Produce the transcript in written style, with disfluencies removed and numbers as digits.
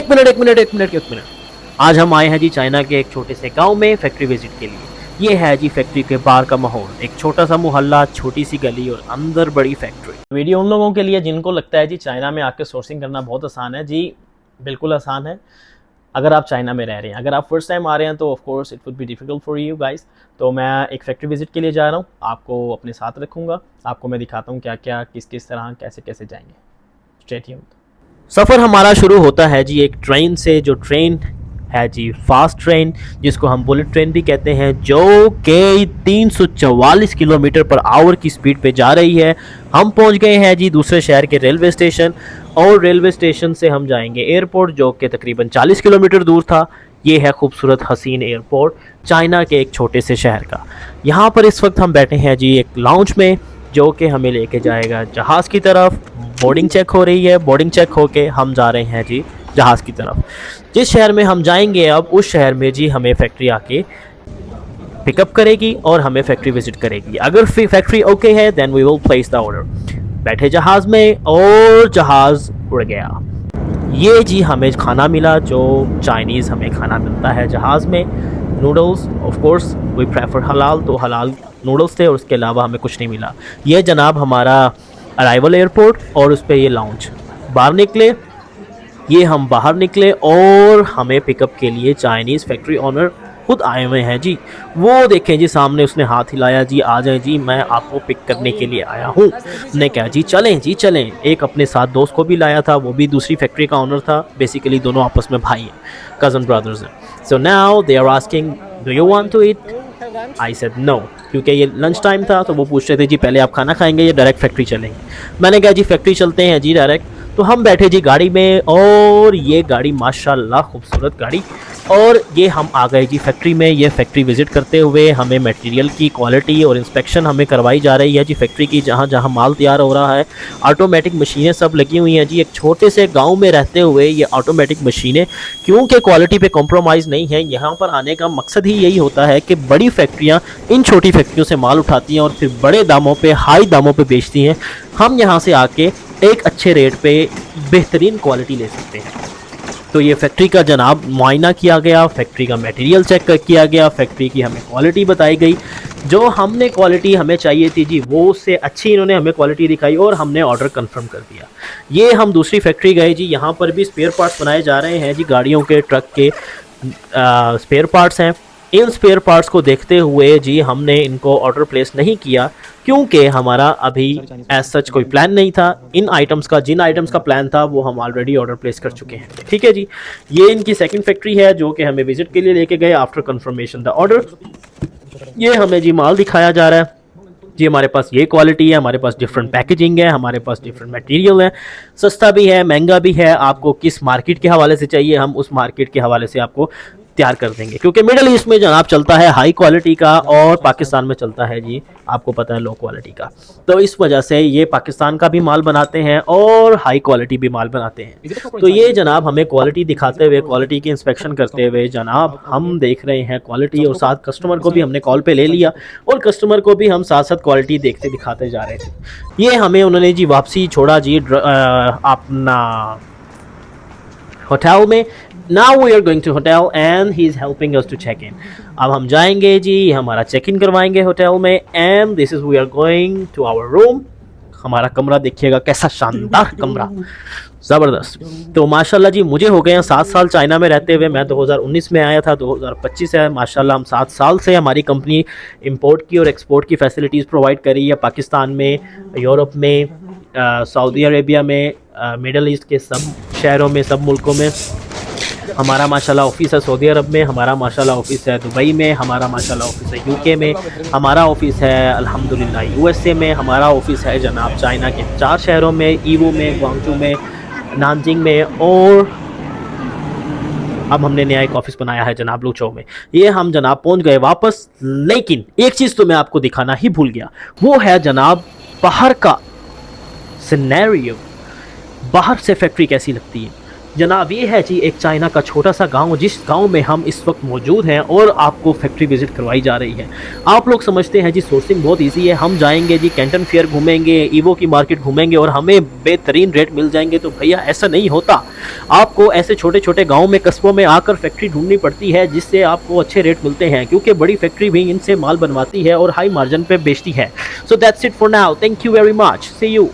एक मिनट। आज हम आए हैं जी चाइना के एक छोटे से गांव में फैक्ट्री विजिट के लिए। ये है जी फैक्ट्री के बाहर का माहौल, एक छोटा सा मोहल्ला, छोटी सी गली और अंदर बड़ी फैक्ट्री। वीडियो उन लोगों के लिए जिनको लगता है जी चाइना में आके सोर्सिंग करना बहुत आसान है। जी बिल्कुल आसान है अगर आप चाइना में रह रहे हैं। अगर आप फर्स्ट टाइम आ रहे हैं तो of course it would be difficult for you guys. तो मैं एक फैक्ट्री विजिट के लिए जा रहा हूँ, आपको अपने साथ रखूँगा, आपको मैं दिखाता हूँ क्या क्या किस तरह कैसे जाएंगे। Stay tuned. सफ़र हमारा शुरू होता है जी एक ट्रेन से, जो ट्रेन है जी फास्ट ट्रेन, जिसको हम बुलेट ट्रेन भी कहते हैं, जो कि 344 किलोमीटर पर आवर की स्पीड पे जा रही है। हम पहुंच गए हैं जी दूसरे शहर के रेलवे स्टेशन, और रेलवे स्टेशन से हम जाएंगे एयरपोर्ट, जो कि तकरीबन 40 किलोमीटर दूर था। ये है खूबसूरत हसीन एयरपोर्ट चाइना के एक छोटे से शहर का। यहाँ पर इस वक्त हम बैठे हैं जी एक लाउंज में, जो कि हमें लेके जाएगा जहाज़ की तरफ। बोर्डिंग चेक हो रही है, बोर्डिंग चेक होके हम जा रहे हैं जी जहाज़ की तरफ। जिस शहर में हम जाएंगे अब, उस शहर में जी हमें फैक्ट्री आके पिकअप करेगी और हमें फैक्ट्री विजिट करेगी। अगर फैक्ट्री ओके है then we will place the order. बैठे जहाज़ में और जहाज़ उड़ गया। ये जी हमें खाना मिला, जो चाइनीज़ हमें खाना मिलता है जहाज़ में। Noodles, of course we prefer हलाल, तो हलाल नूडल्स थे और उसके अलावा हमें कुछ नहीं मिला। ये जनाब हमारा अराइवल एयरपोर्ट, और उस पर ये लाउंज। बाहर निकले, ये हम बाहर निकले और हमें पिकअप के लिए चाइनीज़ फैक्ट्री ऑनर खुद आए हुए हैं जी। वो देखें जी सामने उसने हाथ हिलाया जी, आ जाएं जी, मैं आपको पिक करने के लिए आया हूँ। हमने कहा जी चलें। एक अपने साथ दोस्त को भी लाया था, वो भी दूसरी फैक्ट्री का ऑनर था। बेसिकली दोनों आपस में भाई हैं, कज़न ब्रदर्स हैं। So now they are asking do you want to eat. I said no, क्योंकि ये लंच टाइम था। तो वो पूछ रहे थे जी पहले आप खाना खाएंगे या डायरेक्ट फैक्ट्री चलेंगे। मैंने कहा जी फैक्ट्री चलते हैं जी डायरेक्ट। तो हम बैठे जी गाड़ी में, और ये गाड़ी माशाल्लाह खूबसूरत गाड़ी, और ये हम आ गए जी फैक्ट्री में। ये फैक्ट्री विज़िट करते हुए हमें मटेरियल की क्वालिटी और इंस्पेक्शन हमें करवाई जा रही है जी फैक्ट्री की, जहाँ जहाँ माल तैयार हो रहा है। ऑटोमेटिक मशीनें सब लगी हुई हैं जी। एक छोटे से गांव में रहते हुए ये ऑटोमेटिक मशीनें, क्योंकि क्वालिटी पे कॉम्प्रोमाइज़ नहीं है। यहाँ पर आने का मकसद ही यही होता है कि बड़ी फैक्ट्रियाँ इन छोटी फैक्ट्रियों से माल उठाती हैं और फिर बड़े दामों पर, हाई दामों पर बेचती हैं। हम यहाँ से आके एक अच्छे रेट पे बेहतरीन क्वालिटी ले सकते हैं। तो ये फैक्ट्री का जनाब मुआयना किया गया, फैक्ट्री का मटेरियल चेक किया गया, फैक्ट्री की हमें क्वालिटी बताई गई। जो हमने क्वालिटी हमें चाहिए थी जी, वो उससे अच्छी इन्होंने हमें क्वालिटी दिखाई और हमने ऑर्डर कंफर्म कर दिया। ये हम दूसरी फैक्ट्री गए जी, यहाँ पर भी स्पेयर पार्ट्स बनाए जा रहे हैं जी, गाड़ियों के, ट्रक के स्पेयर पार्ट्स हैं। इन स्पेयर पार्ट्स को देखते हुए जी हमने इनको ऑर्डर प्लेस नहीं किया, क्योंकि हमारा अभी एज सच कोई प्लान नहीं था इन आइटम्स का। जिन आइटम्स का प्लान था वो हम ऑलरेडी ऑर्डर प्लेस कर चुके हैं। ठीक है जी, ये इनकी सेकंड फैक्ट्री है जो कि हमें विजिट के लिए लेके गए आफ्टर कंफर्मेशन द ऑर्डर। ये हमें जी माल दिखाया जा रहा है जी, हमारे पास ये क्वालिटी है, हमारे पास डिफरेंट पैकेजिंग है, हमारे पास डिफरेंट मटेरियल है, सस्ता भी है, महंगा भी है। आपको किस मार्केट के हवाले से चाहिए, हम उस मार्केट के हवाले से आपको तैयार कर देंगे, क्योंकि मिडल ईस्ट में जनाब चलता है हाई क्वालिटी का और पाकिस्तान में चलता है जी आपको पता है लो क्वालिटी का। तो इस वजह से ये पाकिस्तान का भी माल बनाते हैं और हाई क्वालिटी भी माल बनाते हैं। तो ये जनाब हमें क्वालिटी दिखाते हुए, क्वालिटी की इंस्पेक्शन करते हुए जनाब हम देख रहे हैं क्वालिटी, और साथ कस्टमर को भी हमने कॉल पे ले लिया और कस्टमर को भी हम साथ साथ क्वालिटी देखते दिखाते जा रहे थे। ये हमें उन्होंने जी वापसी छोड़ा जी अपना होटल में। Now we are going to hotel and he is helping us to check in. अब हम जाएंगे जी, हमारा चेक इन करवाएंगे होटल में, and this is we are going to our room. हमारा कमरा देखिएगा कैसा शानदार कमरा, ज़बरदस्त। तो माशाल्लाह जी मुझे हो गए हैं 7 साल चाइना में रहते हुए। मैं 2019 में आया था, 2025 है माशाल्लाह। हम 7 साल से हमारी कंपनी इंपोर्ट की और एक्सपोर्ट की फैसिलिटीज़ प्रोवाइड कर रही है पाकिस्तान में, यूरोप में, सऊदी अरेबिया में, मिडल ईस्ट के सब शहरों में, सब मुल्कों में। हमारा माशाल्लाह ऑफिस है सऊदी अरब में, हमारा माशाल्लाह ऑफिस है दुबई में, हमारा माशाल्लाह ऑफिस है यूके में, हमारा ऑफिस है अल्हम्दुलिल्लाह यूएसए में, हमारा ऑफिस है जनाब चाइना के 4 शहरों में, ईवो में, ग्वांगजू में, नानजिंग में, और अब हमने नया एक ऑफिस बनाया है जनाब लुचौ में। ये हम जनाब पहुंच गए वापस, लेकिन एक चीज़ तो मैं आपको दिखाना ही भूल गया, वो है जनाब बाहर का सिनेरियो। बाहर से फैक्ट्री कैसी लगती है। जनाब ये है जी एक चाइना का छोटा सा गांव, जिस गांव में हम इस वक्त मौजूद हैं और आपको फैक्ट्री विजिट करवाई जा रही है। आप लोग समझते हैं जी सोर्सिंग बहुत इजी है, हम जाएंगे जी कैंटन फेयर घूमेंगे, ईवो की मार्केट घूमेंगे और हमें बेहतरीन रेट मिल जाएंगे। तो भैया ऐसा नहीं होता, आपको ऐसे छोटे छोटे गाँव में कस्बों में आकर फैक्ट्री ढूंढनी पड़ती है जिससे आपको अच्छे रेट मिलते हैं, क्योंकि बड़ी फैक्ट्री भी इनसे माल बनवाती है और हाई मार्जिन पे बेचती है। So that's it for now, thank you very much, see you.